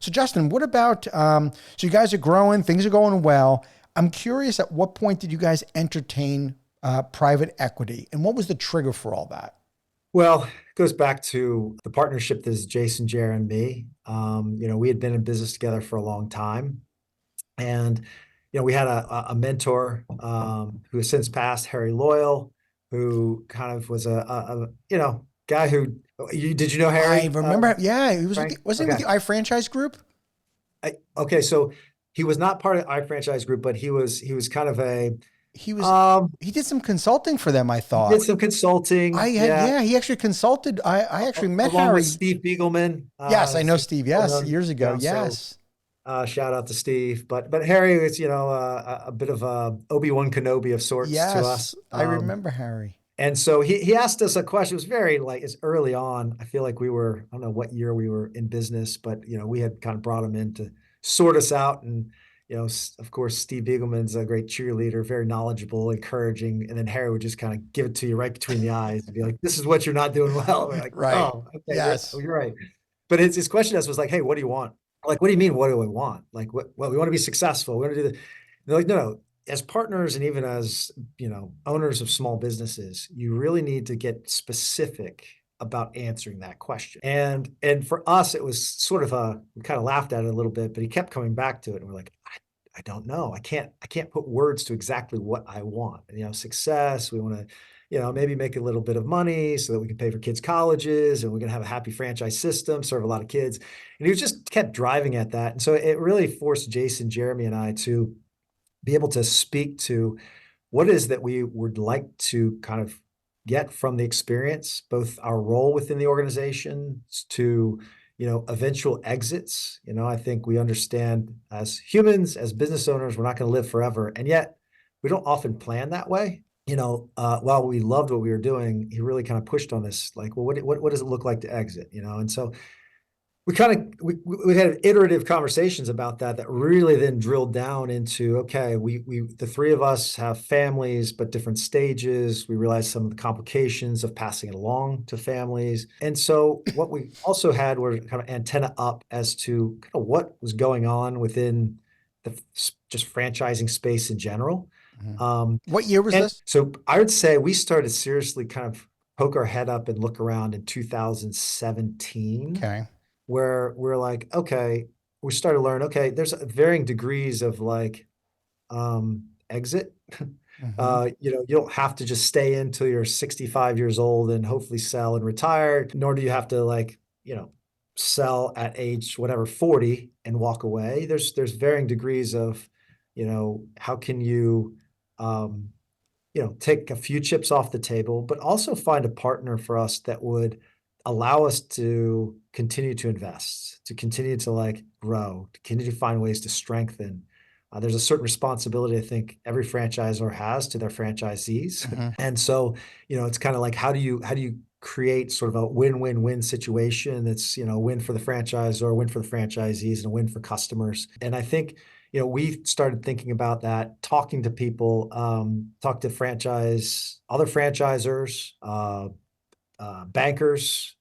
So Justin, what about, so you guys are growing, things are going well. I'm curious, at what point did you guys entertain private equity, and what was the trigger for all that? Well, it goes back to the partnership that is Jason, Jer, and me. We had been in business together for a long time. And, we had a mentor who has since passed, Harry Loyal, who kind of was guy who, did you know I Harry, remember, yeah, he was with Frank? the, wasn't he with Okay. the iFranchise group? Okay. So he was not part of the iFranchise group, but he was kind of He was, um, he did some consulting for them, I he did thought. some consulting. Yeah. Yeah, he actually consulted. I actually met Along with Harry. Steve Beagleman. Yes, I know So Steve. well Yes, known, years ago. so Yes. shout out to Steve. But Harry is, a bit of a Obi-Wan Kenobi of sorts to Yes, us. I remember Harry. And so he asked us a question. It was very like it's early on. I feel like I don't know what year we were in business, but we had kind of brought him in to sort us out. And of course, Steve Beagleman's a great cheerleader, very knowledgeable, encouraging. And then Harry would just kind of give it to you right between the eyes and be like, "This is what you're not doing well." We're like, Right. "Oh, okay, Yes. you're right." But his question to us was like, "Hey, what do you want?" Like, what do you mean? What do I want? Like, what? Well, we want to be successful. We want to do the. They're like, no, no. As partners and even as owners of small businesses, you really need to get specific about answering that question. And for us, it was sort of we kind of laughed at it a little bit, but he kept coming back to it, and we're like, I don't know. I can't put words to exactly what I want. Success. We want to, maybe make a little bit of money so that we can pay for kids' colleges and we're going to have a happy franchise system, serve a lot of kids. And he was just kept driving at that. And so it really forced Jason, Jeremy, and I to be able to speak to what it is that we would like to kind of get from the experience, both our role within the organization to, eventual exits. I think we understand as humans, as business owners, we're not going to live forever. And yet we don't often plan that way. While we loved what we were doing, he really kind of pushed on this, like, well, what does it look like to exit? And so we had iterative conversations about that really then drilled down into, okay, we the three of us have families but different stages. We realized some of the complications of passing it along to families. And so what we also had were kind of antenna up as to kind of what was going on within the just franchising space in general. Mhm. um, What year was and this? so I would say we started seriously kind of poke our head up and look around in 2017, Okay. where we're like, okay, we started to learn, okay, there's varying degrees of like exit. Hmm. You don't have to just stay until you're 65 years old and hopefully sell and retire, nor do you have to like, sell at age whatever 40 and walk away. There's varying degrees of, how can you um, take a few chips off the table, but also find a partner for us that would allow us to continue to invest, to continue to like grow, to continue to find ways to strengthen. There's a certain responsibility I think every franchisor has to their franchisees. Hmm. And so, it's kind of like how do you create sort of a win-win-win situation that's, a win for the franchisor, a win for the franchisees, and a win for customers. And I think we started thinking about that, talking to people, talk to other franchisors, bankers,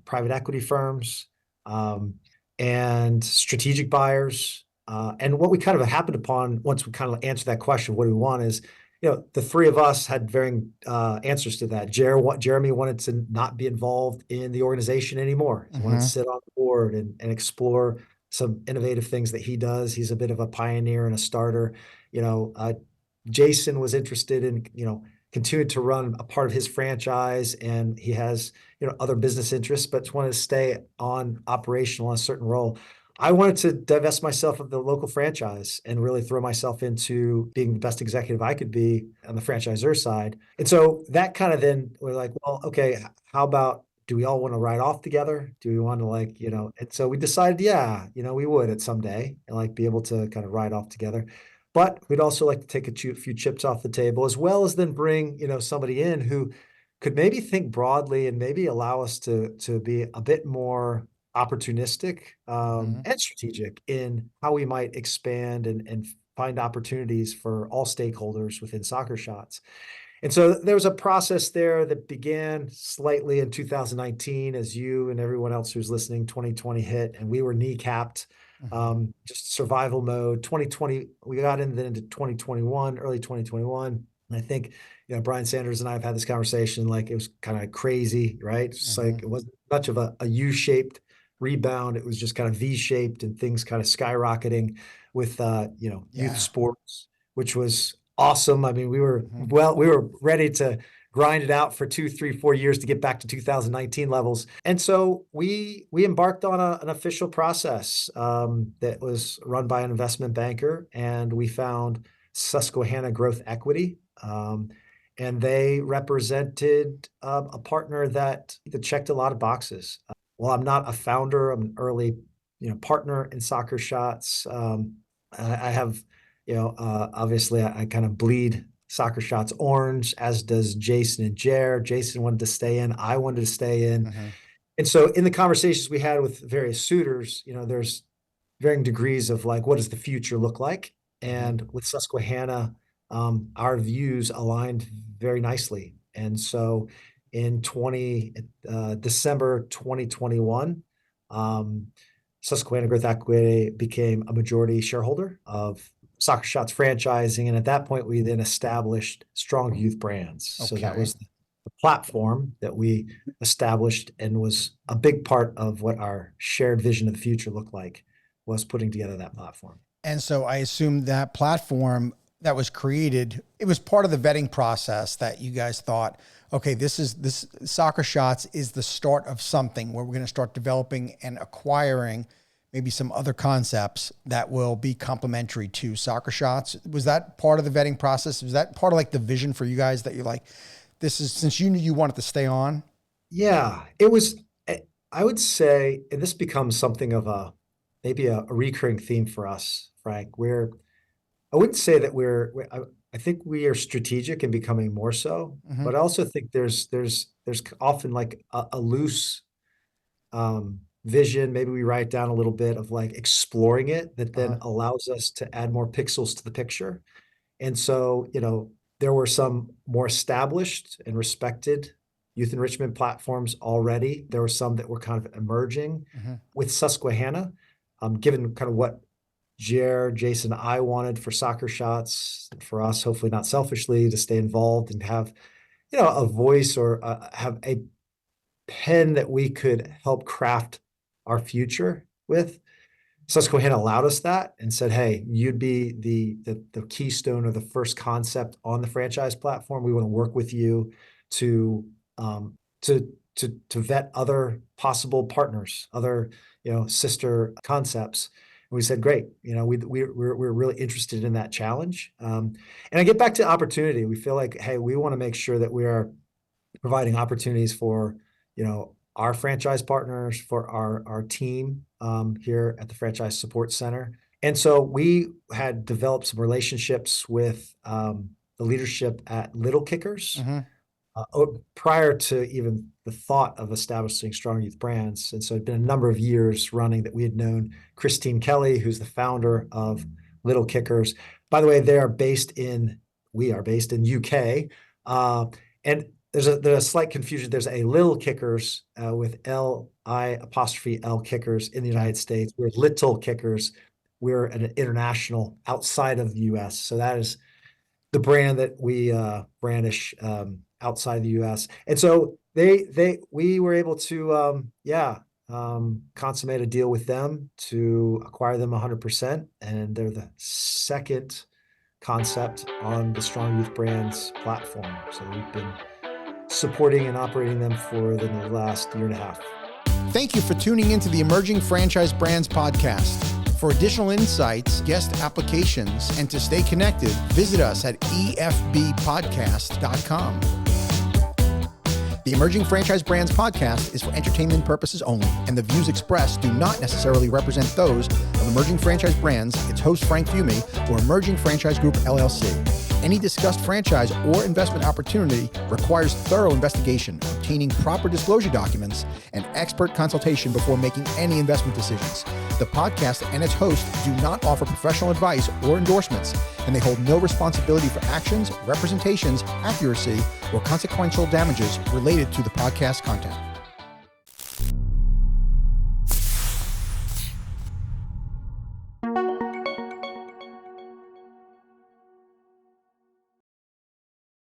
private equity firms, um, and strategic buyers. And what we kind of happened upon once we kind of answered that question, what do we want is, the three of us had varying answers to that. Jeremy wanted to not be involved in the organization anymore. He wanted to Hmm. sit on the board and explore some innovative things that he does. He's a bit of a pioneer and a starter. You know, uh, Jason was interested in, continued to run a part of his franchise, and he has, other business interests, but wanted to stay on operational in a certain role. I wanted to divest myself of the local franchise and really throw myself into being the best executive I could be on the franchisor side. And so that kind of then we're like, well, okay, how about do we all want to ride off together? Do we want to like, and so we decided, yeah, we would at some day and like be able to kind of ride off together. But we'd also like to take a few chips off the table, as well as then bring, somebody in who could maybe think broadly and maybe allow us to be a bit more opportunistic Hmm. and strategic in how we might expand and find opportunities for all stakeholders within Soccer Shots. And so there was a process there that began slightly in 2019 as you and everyone else who's listening, 2020 hit, and we were kneecapped just survival mode. 2020, we got into 2021, early 2021. And I think, Brian Sanders and I have had this conversation, like it was kind of crazy, right? It's just like, it wasn't much of a U-shaped rebound. It was just kind of V-shaped and things kind of skyrocketing with, youth sports, which was awesome. I mean, we were ready to grind it out for 2, 3, 4 years to get back to 2019 levels. And so we embarked on an official process that was run by an investment banker, and we found Susquehanna Growth Equity. And they represented a partner that checked a lot of boxes. Well, I'm not a founder. I'm an early, partner in Soccer Shots. I have, obviously I kind of bleed Soccer Shots orange, as does Jason and Jer. Jason wanted to stay in. I wanted to stay in. And so in the conversations we had with various suitors, there's varying degrees of like, what does the future look like? And with Susquehanna, our views aligned very nicely. And so in December 2021, Susquehanna Growth Equity became a majority shareholder of Soccer Shots franchising. And at that point, we then established Strong Youth Brands. So that was the platform that we established and was a big part of what our shared vision of the future looked like, was putting together that platform. And so I assume that platform that was created, it was part of the vetting process that you guys thought, okay, this Soccer Shots is the start of something where we're going to start developing and acquiring maybe some other concepts that will be complementary to Soccer Shots. Was that part of the vetting process? Was that part of like the vision for you guys that you're like, this is, since you knew you wanted to stay on? Yeah, it was, I would say, and this becomes something of maybe a recurring theme for us, Frank, I wouldn't say that I think we are strategic and becoming more so, but I also think there's often like a loose vision. Maybe we write down a little bit of like exploring it that then allows us to add more pixels to the picture. And so, there were some more established and respected youth enrichment platforms already. There were some that were kind of emerging with Susquehanna, given kind of what Jason, I wanted for Soccer Shots, for us, hopefully not selfishly, to stay involved and have, a voice or have a pen that we could help craft our future with. Susquehanna allowed us that and said, hey, you'd be the keystone or the first concept on the franchise platform. We want to work with you to vet other possible partners, other, sister concepts. And we said, great, we're really interested in that challenge. And I get back to opportunity. We feel like, hey, we want to make sure that we are providing opportunities for, our franchise partners, for our team here at the Franchise Support Center. And so we had developed some relationships with the leadership at Little Kickers prior to even the thought of establishing Strong Youth Brands. And so it'd been a number of years running that we had known Christine Kelly, who's the founder of Little Kickers. By the way, we are based in UK. And there's a slight confusion. There's a Little Kickers with L-I-L Kickers in the United States. We're Little Kickers. We're an international outside of the US. So that is the brand that we brandish outside the US. And so we were able to, consummate a deal with them to acquire them 100%. And they're the second concept on the Strong Youth Brands platform. So we've been supporting and operating them for the last year and a half. Thank you for tuning into the Emerging Franchise Brands podcast. For additional insights, guest applications, and to stay connected, visit us at efbpodcast.com. The Emerging Franchise Brands podcast is for entertainment purposes only, and the views expressed do not necessarily represent those of Emerging Franchise Brands, its host Frank Fumey, or Emerging Franchise Group LLC. Any discussed franchise or investment opportunity requires thorough investigation, obtaining proper disclosure documents, and expert consultation before making any investment decisions. The podcast and its host do not offer professional advice or endorsements, and they hold no responsibility for actions, representations, accuracy, or consequential damages related to the podcast content.